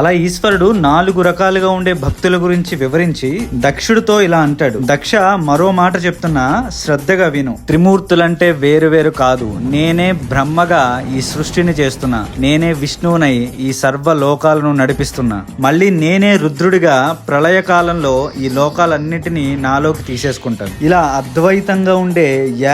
అలా ఈశ్వరుడు 4 రకాలుగా ఉండే భక్తుల గురించి వివరించి దక్షుడితో ఇలా అంటాడు. దక్ష, మరో మాట చెప్తున్నా, శ్రద్ధగా విను. త్రిమూర్తులంటే వేరు వేరు కాదు. నేనే బ్రహ్మగా ఈ సృష్టిని చేస్తున్నా. నేనే విష్ణువునై ఈ సర్వ లోకాలను నడిపిస్తున్నా. మళ్ళీ నేనే రుద్రుడిగా ప్రళయ కాలంలో ఈ లోకాలన్నిటినీ నాలోకి తీసేసుకుంటాను. ఇలా అద్వైతంగా ఉండే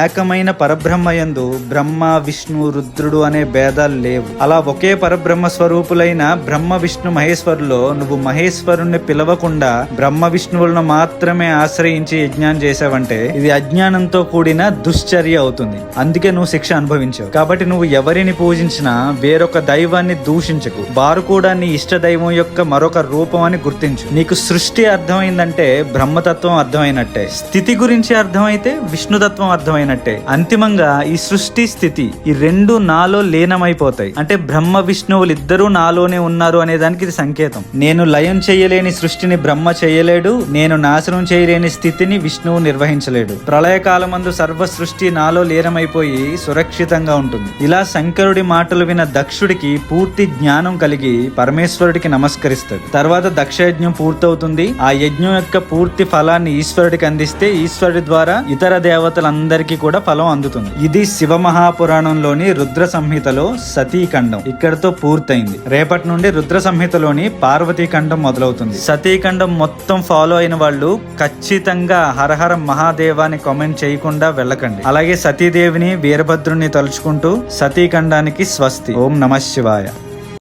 ఏకమైన పరబ్రహ్మయందు బ్రహ్మ, విష్ణు, రుద్రుడు అనే భేదాలు లేవు. అలా ఒకే పరబ్రహ్మ స్వరూపులైన బ్రహ్మ, విష్ణు, మహేశ్వరులో నువ్వు మహేశ్వరుణ్ణి పిలవకుండా బ్రహ్మ, విష్ణువులను మాత్రమే ఆశ్రయించి యజ్ఞాన్ని చేసావంటే ఇది అజ్ఞానంతో కూడిన దుశ్చర్య అవుతుంది. అందుకే నువ్వు శిక్ష అనుభవించావు. కాబట్టి నువ్వు ఎవరిని పూజించినా వేరొక దైవాన్ని దూషించకు. వారు కూడా నీ ఇష్ట దైవం యొక్క మరొక రూపం అని గుర్తించు. నీకు సృష్టి అర్థమైందంటే బ్రహ్మతత్వం అర్థమైనట్టే. స్థితి గురించి అర్థమైతే విష్ణుతత్వం అర్థమైనట్టే. అంతిమంగా ఈ సృష్టి, స్థితి ఈ రెండు నాలో లీనమైపోతాయి. అంటే బ్రహ్మ, విష్ణువులు ఇద్దరూ నాలోనే ఉన్నారు అనే దానికి ఇది సంకేతం. నేను లయం చేయలేని సృష్టిని బ్రహ్మ చేయలేడు. నేను నాశనం చేయలేని స్థితిని విష్ణువు నిర్వహించలేడు. ప్రళయకాలమందు సర్వ సృష్టి నాలో లీనమైపోయి సురక్షితంగా ఉంటుంది. ఇలా శంకరుడి మాటలు విన్న దక్షుడికి పూర్తి జ్ఞానం కలిగి పరమేశ్వరుడికి నమస్కరిస్తాడు. తర్వాత దక్షయజ్ఞం పూర్తవుతుంది. ఆ యజ్ఞం యొక్క పూర్తి ఫలాన్ని ఈశ్వరుడికి అందిస్తే ఈశ్వరుడి ద్వారా ఇతర దేవతలందరికీ కూడా ఫలం అందుతుంది. ఇది శివ మహాపురాణంలోని రుద్ర సంహితలో సతీఖండం ఇక్కడతో పూర్తయింది. రేపటి నుండి రుద్ర సంహితలోని పార్వతీఖండం మొదలవుతుంది. సతీఖండం మొత్తం ఫాలో అయిన వాళ్ళు ఖచ్చితంగా హరహర మహాదేవాని కామెంట్ చేయకుండా వెళ్ళకండి. అలాగే సతీదేవిని, వీరభద్రుని తలుచుకుంటూ సతీఖండానికి స్వస్తి. ఓం నమః శివాయ.